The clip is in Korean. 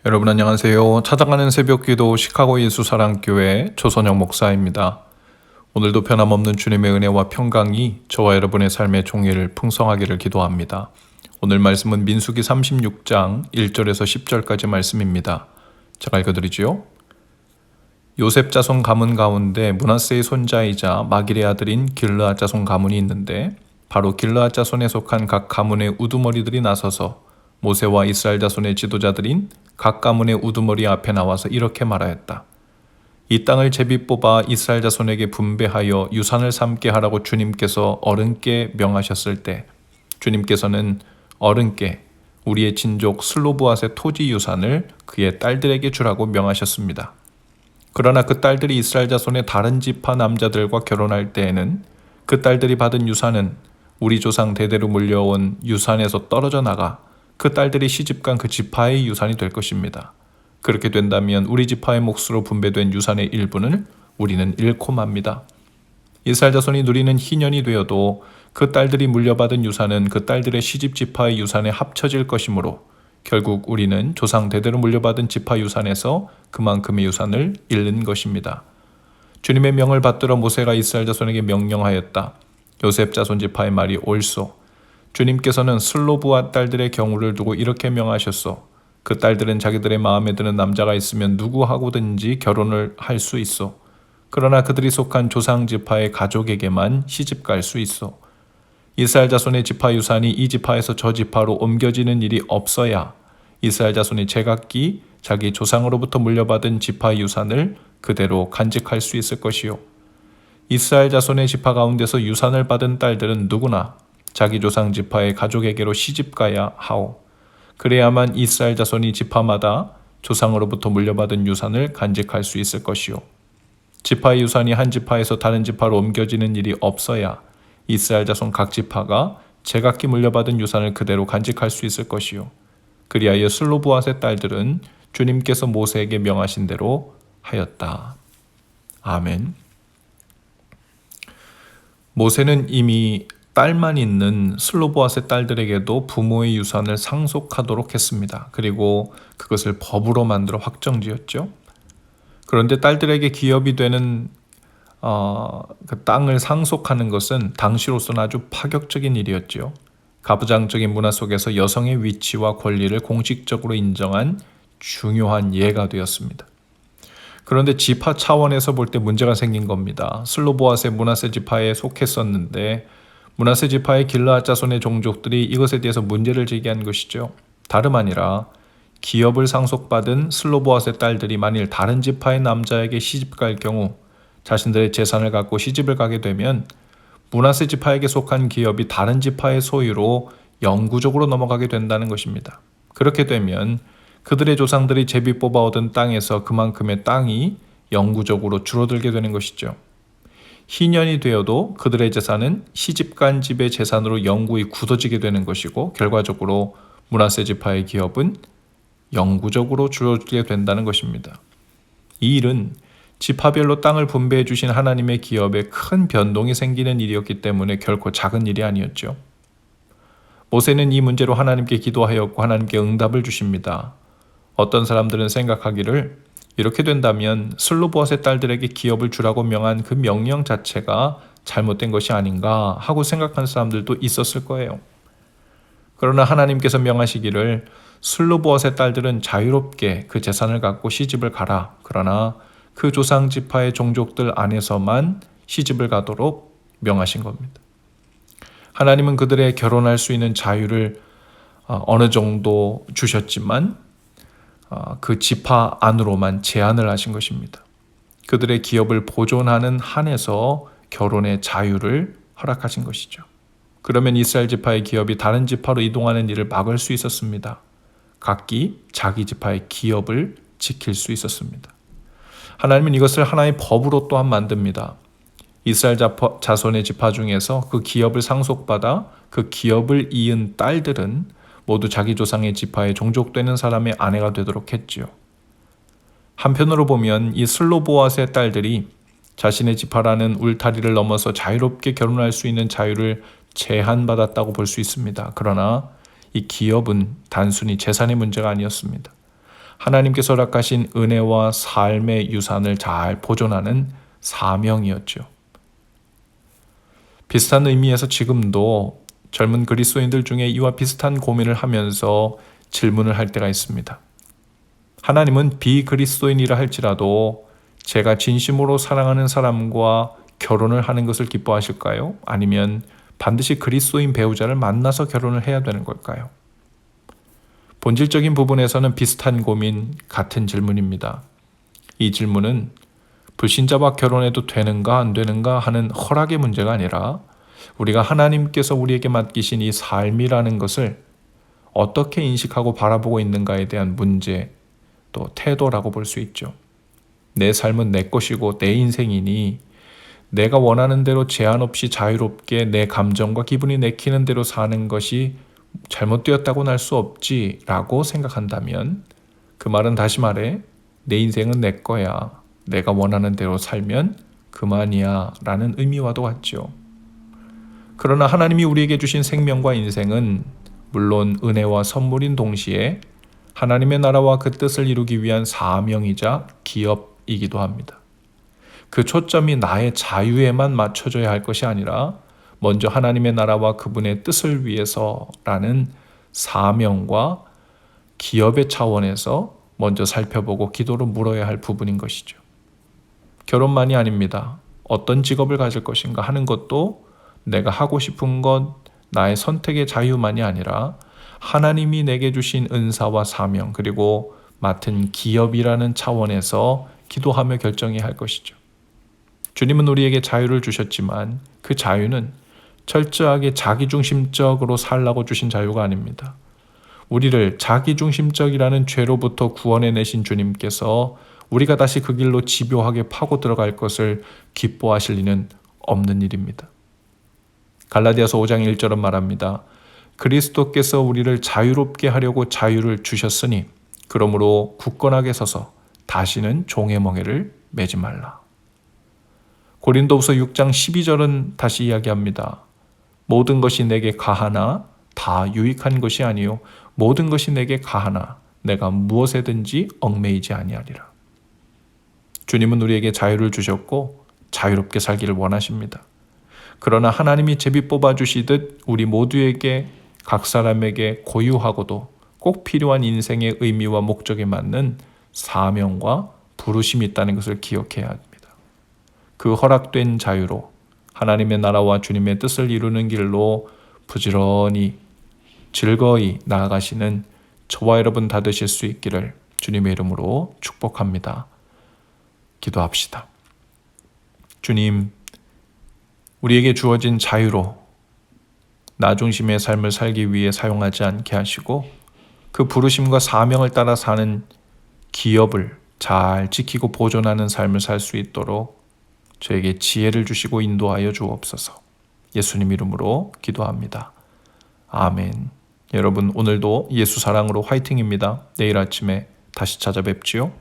여러분 안녕하세요. 찾아가는 새벽기도 시카고 예수사랑교회 조선영 목사입니다. 오늘도 변함없는 주님의 은혜와 평강이 저와 여러분의 삶의 종일 풍성하기를 기도합니다. 오늘 말씀은 민수기 36장 1절에서 10절까지 말씀입니다. 제가 읽어드리지요. 요셉 자손 가문 가운데 므낫세의 손자이자 마길의 아들인 길르앗 자손 가문이 있는데 바로 길르앗 자손에 속한 각 가문의 우두머리들이 나서서 모세와 이스라엘 자손의 지도자들인 각 가문의 우두머리 앞에 나와서 이렇게 말하였다. 이 땅을 제비 뽑아 이스라엘 자손에게 분배하여 유산을 삼게 하라고 주님께서 어른께 명하셨을 때 주님께서는 어른께 우리의 친족 슬로브앗의 토지 유산을 그의 딸들에게 주라고 명하셨습니다. 그러나 그 딸들이 이스라엘 자손의 다른 지파 남자들과 결혼할 때에는 그 딸들이 받은 유산은 우리 조상 대대로 물려온 유산에서 떨어져 나가 그 딸들이 시집간 그 지파의 유산이 될 것입니다. 그렇게 된다면 우리 지파의 몫으로 분배된 유산의 일부는 우리는 잃고 맙니다. 이스라엘 자손이 누리는 희년이 되어도 그 딸들이 물려받은 유산은 그 딸들의 시집 지파의 유산에 합쳐질 것이므로 결국 우리는 조상 대대로 물려받은 지파 유산에서 그만큼의 유산을 잃는 것입니다. 주님의 명을 받들어 모세가 이스라엘 자손에게 명령하였다. 요셉 자손 지파의 말이 옳소. 주님께서는 슬로브앗 딸들의 경우를 두고 이렇게 명하셨소. 그 딸들은 자기들의 마음에 드는 남자가 있으면 누구하고든지 결혼을 할 수 있소. 그러나 그들이 속한 조상 지파의 가족에게만 시집갈 수 있소. 이스라엘 자손의 지파 유산이 이 지파에서 저 지파로 옮겨지는 일이 없어야 이스라엘 자손이 제각기 자기 조상으로부터 물려받은 지파 유산을 그대로 간직할 수 있을 것이요. 이스라엘 자손의 지파 가운데서 유산을 받은 딸들은 누구나 자기 조상 지파의 가족에게로 시집가야 하오. 그래야만 이스라엘 자손이 지파마다 조상으로부터 물려받은 유산을 간직할 수 있을 것이요. 지파의 유산이 한 지파에서 다른 지파로 옮겨지는 일이 없어야 이스라엘 자손 각 지파가 제각기 물려받은 유산을 그대로 간직할 수 있을 것이요. 그리하여 슬로브앗의 딸들은 주님께서 모세에게 명하신 대로 하였다. 아멘. 모세는 이미 딸만 있는 슬로브앗의 딸들에게도 부모의 유산을 상속하도록 했습니다. 그리고 그것을 법으로 만들어 확정지었죠. 그런데 딸들에게 기업이 되는 그 땅을 상속하는 것은 당시로서는 아주 파격적인 일이었죠. 가부장적인 문화 속에서 여성의 위치와 권리를 공식적으로 인정한 중요한 예가 되었습니다. 그런데 지파 차원에서 볼 때 문제가 생긴 겁니다. 슬로브앗의 므낫세 지파에 속했었는데 므낫세 지파의 길르앗 자손의 종족들이 이것에 대해서 문제를 제기한 것이죠. 다름 아니라 기업을 상속받은 슬로브앗의 딸들이 만일 다른 지파의 남자에게 시집갈 경우 자신들의 재산을 갖고 시집을 가게 되면 므낫세 지파에게 속한 기업이 다른 지파의 소유로 영구적으로 넘어가게 된다는 것입니다. 그렇게 되면 그들의 조상들이 제비 뽑아 얻은 땅에서 그만큼의 땅이 영구적으로 줄어들게 되는 것이죠. 희년이 되어도 그들의 재산은 시집간 집의 재산으로 영구히 굳어지게 되는 것이고 결과적으로 므낫세 지파의 기업은 영구적으로 줄어들게 된다는 것입니다. 이 일은 지파별로 땅을 분배해 주신 하나님의 기업에 큰 변동이 생기는 일이었기 때문에 결코 작은 일이 아니었죠. 모세는 이 문제로 하나님께 기도하였고 하나님께 응답을 주십니다. 어떤 사람들은 생각하기를 이렇게 된다면 슬로브앗의 딸들에게 기업을 주라고 명한 그 명령 자체가 잘못된 것이 아닌가 하고 생각하는 사람들도 있었을 거예요. 그러나 하나님께서 명하시기를 슬로브앗의 딸들은 자유롭게 그 재산을 갖고 시집을 가라. 그러나 그 조상 지파의 종족들 안에서만 시집을 가도록 명하신 겁니다. 하나님은 그들의 결혼할 수 있는 자유를 어느 정도 주셨지만 그 지파 안으로만 제한을 하신 것입니다. 그들의 기업을 보존하는 한에서 결혼의 자유를 허락하신 것이죠. 그러면 이스라엘 지파의 기업이 다른 지파로 이동하는 일을 막을 수 있었습니다. 각기 자기 지파의 기업을 지킬 수 있었습니다. 하나님은 이것을 하나의 법으로 또한 만듭니다. 이스라엘 자손의 지파 중에서 그 기업을 상속받아 그 기업을 이은 딸들은 모두 자기 조상의 지파에 종족되는 사람의 아내가 되도록 했지요. 한편으로 보면 이 슬로브앗의 딸들이 자신의 지파라는 울타리를 넘어서 자유롭게 결혼할 수 있는 자유를 제한받았다고 볼 수 있습니다. 그러나 이 기업은 단순히 재산의 문제가 아니었습니다. 하나님께서 허락하신 은혜와 삶의 유산을 잘 보존하는 사명이었죠. 비슷한 의미에서 지금도 젊은 그리스도인들 중에 이와 비슷한 고민을 하면서 질문을 할 때가 있습니다. 하나님은 비그리스도인이라 할지라도 제가 진심으로 사랑하는 사람과 결혼을 하는 것을 기뻐하실까요? 아니면 반드시 그리스도인 배우자를 만나서 결혼을 해야 되는 걸까요? 본질적인 부분에서는 비슷한 고민, 같은 질문입니다. 이 질문은 불신자와 결혼해도 되는가 안 되는가 하는 허락의 문제가 아니라 우리가 하나님께서 우리에게 맡기신 이 삶이라는 것을 어떻게 인식하고 바라보고 있는가에 대한 문제, 또 태도라고 볼 수 있죠. 내 삶은 내 것이고 내 인생이니 내가 원하는 대로 제한 없이 자유롭게 내 감정과 기분이 내키는 대로 사는 것이 잘못되었다고는 할 수 없지라고 생각한다면 그 말은 다시 말해 내 인생은 내 거야. 내가 원하는 대로 살면 그만이야 라는 의미와도 같죠. 그러나 하나님이 우리에게 주신 생명과 인생은 물론 은혜와 선물인 동시에 하나님의 나라와 그 뜻을 이루기 위한 사명이자 기업이기도 합니다. 그 초점이 나의 자유에만 맞춰져야 할 것이 아니라 먼저 하나님의 나라와 그분의 뜻을 위해서라는 사명과 기업의 차원에서 먼저 살펴보고 기도로 물어야 할 부분인 것이죠. 결혼만이 아닙니다. 어떤 직업을 가질 것인가 하는 것도 내가 하고 싶은 것, 나의 선택의 자유만이 아니라 하나님이 내게 주신 은사와 사명 그리고 맡은 기업이라는 차원에서 기도하며 결정해야 할 것이죠. 주님은 우리에게 자유를 주셨지만 그 자유는 철저하게 자기중심적으로 살라고 주신 자유가 아닙니다. 우리를 자기중심적이라는 죄로부터 구원해내신 주님께서 우리가 다시 그 길로 집요하게 파고 들어갈 것을 기뻐하실 리는 없는 일입니다. 갈라디아서 5장 1절은 말합니다. 그리스도께서 우리를 자유롭게 하려고 자유를 주셨으니 그러므로 굳건하게 서서 다시는 종의 멍에를 매지 말라. 고린도후서 6장 12절은 다시 이야기합니다. 모든 것이 내게 가하나 다 유익한 것이 아니요 모든 것이 내게 가하나 내가 무엇에든지 얽매이지 아니하리라. 주님은 우리에게 자유를 주셨고 자유롭게 살기를 원하십니다. 그러나 하나님이 제비 뽑아주시듯 우리 모두에게 각 사람에게 고유하고도 꼭 필요한 인생의 의미와 목적에 맞는 사명과 부르심이 있다는 것을 기억해야 합니다. 그 허락된 자유로 하나님의 나라와 주님의 뜻을 이루는 길로 부지런히 즐거이 나아가시는 저와 여러분 다 되실 수 있기를 주님의 이름으로 축복합니다. 기도합시다. 주님, 우리에게 주어진 자유로 나 중심의 삶을 살기 위해 사용하지 않게 하시고 그 부르심과 사명을 따라 사는 기업을 잘 지키고 보존하는 삶을 살 수 있도록 저에게 지혜를 주시고 인도하여 주옵소서. 예수님 이름으로 기도합니다. 아멘. 여러분 오늘도 예수 사랑으로 화이팅입니다. 내일 아침에 다시 찾아뵙지요.